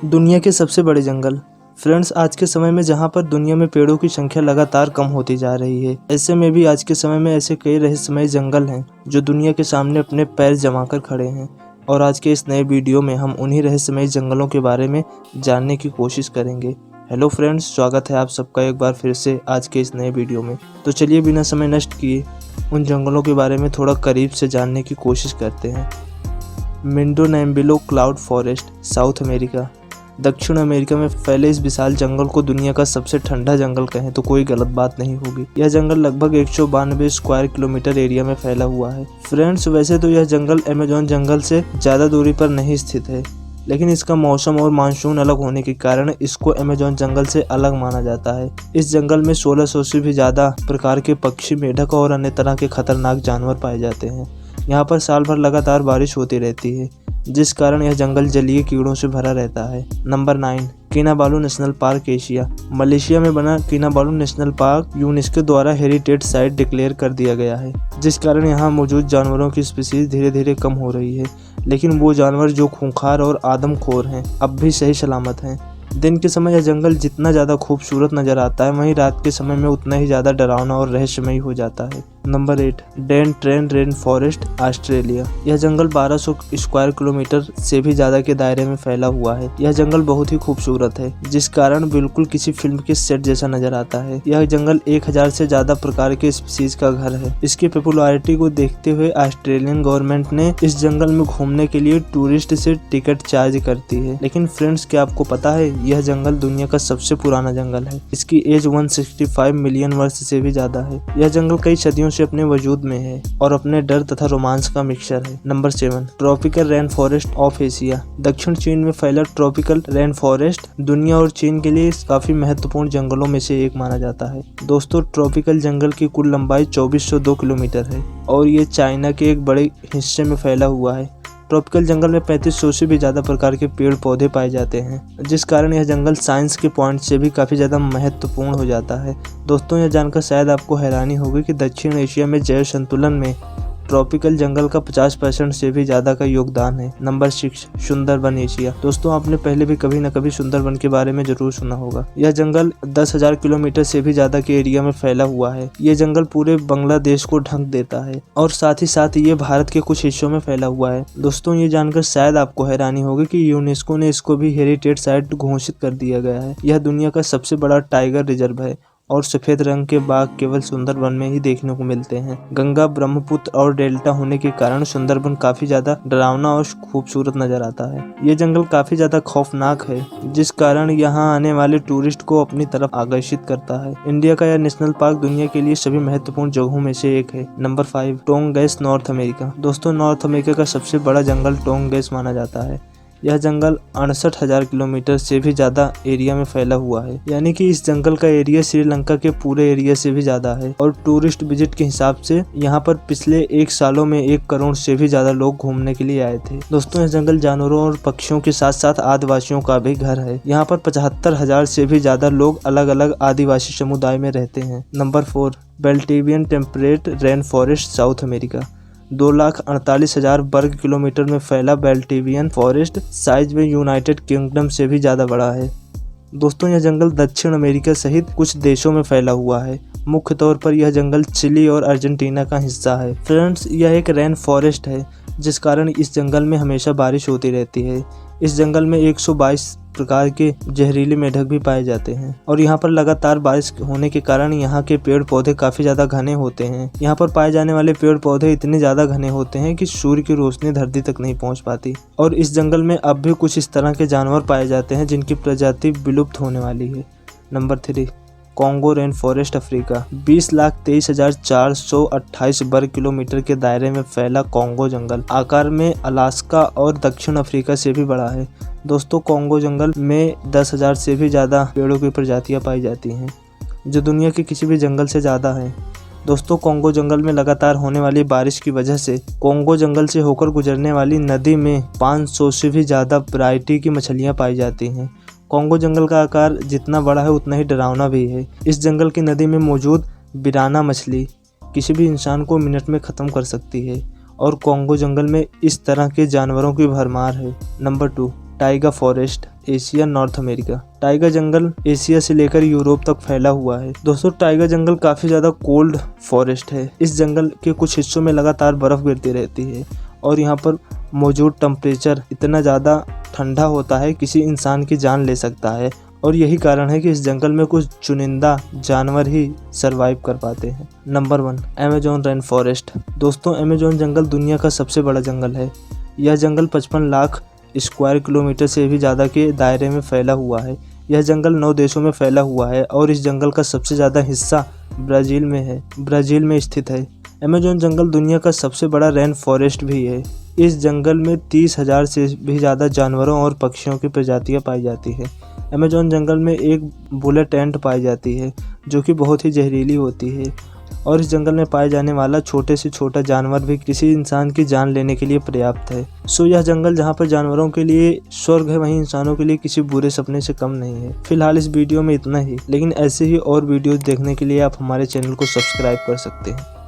दुनिया के सबसे बड़े जंगल। फ्रेंड्स, आज के समय में जहां पर दुनिया में पेड़ों की संख्या लगातार कम होती जा रही है, ऐसे में भी आज के समय में ऐसे कई रहस्यमय जंगल हैं जो दुनिया के सामने अपने पैर जमाकर खड़े हैं। और आज के इस नए वीडियो में हम उन्हीं रहस्यमय जंगलों के बारे में जानने की कोशिश करेंगे। हेलो फ्रेंड्स, स्वागत है आप सबका एक बार फिर से आज के इस नए वीडियो में। तो चलिए बिना समय नष्ट किए उन जंगलों के बारे में थोड़ा करीब से जानने की कोशिश करते हैं। मिंडोनेम्बिलो क्लाउड फॉरेस्ट, साउथ अमेरिका। दक्षिण अमेरिका में फैले इस विशाल जंगल को दुनिया का सबसे ठंडा जंगल कहें तो कोई गलत बात नहीं होगी। यह जंगल लगभग 192 स्क्वायर किलोमीटर एरिया में फैला हुआ है। फ्रेंड्स, वैसे तो यह जंगल अमेज़न जंगल से ज़्यादा दूरी पर नहीं स्थित है, लेकिन इसका मौसम और मानसून अलग होने के कारण इसको अमेज़न जंगल से अलग माना जाता है। इस जंगल में 1600 से भी ज़्यादा प्रकार के पक्षी, मेढक और अन्य तरह के खतरनाक जानवर पाए जाते हैं। यहाँ पर साल भर लगातार बारिश होती रहती है, जिस कारण यह जंगल जलीय कीड़ों से भरा रहता है। Number 9, Kinabalu national park, Asia. Malaysia में बना किनाबालू नेशनल पार्क यूनेस्को द्वारा हेरिटेज साइट डिक्लेयर कर दिया गया है, जिस कारण यहाँ मौजूद जानवरों की स्पीसीज धीरे धीरे कम हो रही है। लेकिन वो जानवर जो खूंखार और आदमखोर हैं, अब भी सही सलामत हैं। दिन के समय यह जंगल जितना ज़्यादा खूबसूरत नजर आता है, वहीं रात के समय में उतना ही ज़्यादा डरावना और रहस्यमयी हो जाता है। Number 8, Daintree rain forest, Australia. यह जंगल 1200 स्क्वायर किलोमीटर से भी ज़्यादा के दायरे में फैला हुआ है। यह जंगल बहुत ही खूबसूरत है, जिस कारण बिल्कुल किसी फिल्म के सेट जैसा नजर आता है। यह जंगल 1000 से ज़्यादा प्रकार के स्पीसीज का घर है। इसकी पॉपुलैरिटी को देखते हुए ऑस्ट्रेलियन गवर्नमेंट ने इस जंगल में घूमने के लिए टूरिस्ट से टिकट चार्ज करती है। लेकिन फ्रेंड्स, क्या आपको पता है यह जंगल दुनिया का सबसे पुराना जंगल है। इसकी एज 165 मिलियन वर्ष से भी ज्यादा है। यह जंगल कई सदियों से अपने वजूद में है और अपने डर तथा रोमांस का मिक्सचर है। Number 7, tropical rain forest of Asia. दक्षिण चीन में फैला ट्रॉपिकल रेन फॉरेस्ट दुनिया और चीन के लिए काफी महत्वपूर्ण जंगलों में से एक माना जाता है। दोस्तों, ट्रॉपिकल जंगल की कुल लंबाई 2402 किलोमीटर है और ये चाइना के एक बड़े हिस्से में फैला हुआ है। ट्रॉपिकल जंगल में 3500 से भी ज़्यादा प्रकार के पेड़ पौधे पाए जाते हैं, जिस कारण यह जंगल साइंस के पॉइंट से भी काफ़ी ज़्यादा महत्वपूर्ण हो जाता है। दोस्तों, यह जानकर शायद आपको हैरानी होगी कि दक्षिण एशिया में जैव संतुलन में ट्रॉपिकल जंगल का 50% से भी ज़्यादा का योगदान है। Number 6, Sundarban, Asia. दोस्तों, आपने पहले भी कभी न कभी सुंदरबन के बारे में जरूर सुना होगा। यह जंगल 10,000 किलोमीटर से भी ज़्यादा के एरिया में फैला हुआ है। ये जंगल पूरे बांग्लादेश को ढक देता है और साथ ही साथ ये भारत के कुछ हिस्सों में फैला हुआ है। दोस्तों, ये जानकर शायद आपको हैरानी होगी कि यूनेस्को ने इसको भी हेरिटेज साइट घोषित कर दिया गया है। यह दुनिया का सबसे बड़ा टाइगर रिजर्व है और सफेद रंग के बाघ केवल सुंदरबन में ही देखने को मिलते हैं। गंगा, ब्रह्मपुत्र और डेल्टा होने के कारण सुंदरबन काफी ज्यादा डरावना और खूबसूरत नजर आता है। ये जंगल काफी ज्यादा खौफनाक है, जिस कारण यहाँ आने वाले टूरिस्ट को अपनी तरफ आकर्षित करता है। इंडिया का यह नेशनल पार्क दुनिया के लिए सभी महत्वपूर्ण जगहों में से एक है। Number 5, Tongass, north America. दोस्तों, नॉर्थ अमेरिका का सबसे बड़ा जंगल टोंगेस माना जाता है। यह जंगल 68,000 किलोमीटर से भी ज्यादा एरिया में फैला हुआ है, यानी कि इस जंगल का एरिया श्रीलंका के पूरे एरिया से भी ज्यादा है। और टूरिस्ट विजिट के हिसाब से यहाँ पर पिछले 1 सालों में 1 करोड़ से भी ज्यादा लोग घूमने के लिए आए थे। दोस्तों, यह जंगल जानवरों और पक्षियों के साथ साथ आदिवासियों का भी घर है। यहाँ पर 75,000 से भी ज्यादा लोग अलग अलग आदिवासी समुदाय में रहते हैं। Number 4, Valdivian temperate rain forest, south America. 2,48,000 वर्ग किलोमीटर में फैला बेल्टिवियन फॉरेस्ट साइज में यूनाइटेड किंगडम से भी ज़्यादा बड़ा है। दोस्तों, यह जंगल दक्षिण अमेरिका सहित कुछ देशों में फैला हुआ है। मुख्य तौर पर यह जंगल चिली और अर्जेंटीना का हिस्सा है। फ्रेंड्स, यह एक रेन फॉरेस्ट है, जिस कारण इस जंगल में हमेशा बारिश होती रहती है। इस जंगल में 122 प्रकार के जहरीले मेढक भी पाए जाते हैं और यहाँ पर लगातार बारिश होने के कारण यहाँ के पेड़ पौधे काफी ज्यादा घने होते हैं। यहाँ पर पाए जाने वाले पेड़ पौधे इतने ज्यादा घने होते हैं कि सूर्य की रोशनी धरती तक नहीं पहुँच पाती। और इस जंगल में अब भी कुछ इस तरह के जानवर पाए जाते हैं जिनकी प्रजाति विलुप्त होने वाली है। Number 3, Congo rain forest, Africa. 20,23,428 वर्ग किलोमीटर के दायरे में फैला कॉन्गो जंगल आकार में अलास्का और दक्षिण अफ्रीका से भी बड़ा है। दोस्तों, कॉन्गो जंगल में 10,000 से भी ज़्यादा पेड़ों की प्रजातियां पाई जाती हैं, जो दुनिया के किसी भी जंगल से ज़्यादा है। दोस्तों, कॉन्गो जंगल में लगातार होने वाली बारिश की वजह से कॉन्गो जंगल से होकर गुजरने वाली नदी में 500 से भी ज़्यादा वैरायटी की मछलियाँ पाई जाती हैं। कॉन्गो जंगल का आकार जितना बड़ा है उतना ही डरावना भी है। इस जंगल की नदी में मौजूद बिराना मछली किसी भी इंसान को मिनट में ख़त्म कर सकती है और कॉन्गो जंगल में इस तरह के जानवरों की भरमार है। Number 2, taiga forest, Asia, north America. Taiga जंगल एशिया से लेकर यूरोप तक फैला हुआ है। दोस्तों, टाइगर जंगल काफी ज्यादा कोल्ड फॉरेस्ट है। इस जंगल के कुछ हिस्सों में लगातार बर्फ गिरती रहती है और यहाँ पर मौजूद टेम्परेचर इतना ज़्यादा ठंडा होता है किसी इंसान की जान ले सकता है। और यही कारण है कि इस जंगल में कुछ चुनिंदा जानवर ही सरवाइव कर पाते हैं। Number 1, Amazon rain forest. दोस्तों, अमेज़न जंगल दुनिया का सबसे बड़ा जंगल है। यह जंगल 55 लाख स्क्वायर किलोमीटर से भी ज़्यादा के दायरे में फैला हुआ है। यह जंगल 9 देशों में फैला हुआ है और इस जंगल का सबसे ज़्यादा हिस्सा ब्राज़ील में स्थित है। अमेज़न जंगल दुनिया का सबसे बड़ा रेन फॉरेस्ट भी है। इस जंगल में 30,000 से भी ज़्यादा जानवरों और पक्षियों की प्रजातियां पाई जाती है। अमेज़न जंगल में एक बुलेट एंट पाई जाती है जो कि बहुत ही जहरीली होती है और इस जंगल में पाए जाने वाला छोटे से छोटा जानवर भी किसी इंसान की जान लेने के लिए पर्याप्त है। यह जंगल जहां पर जानवरों के लिए स्वर्ग है, वहीं इंसानों के लिए किसी बुरे सपने से कम नहीं है। फिलहाल इस वीडियो में इतना ही, लेकिन ऐसे ही और वीडियोस देखने के लिए आप हमारे चैनल को सब्सक्राइब कर सकते हैं।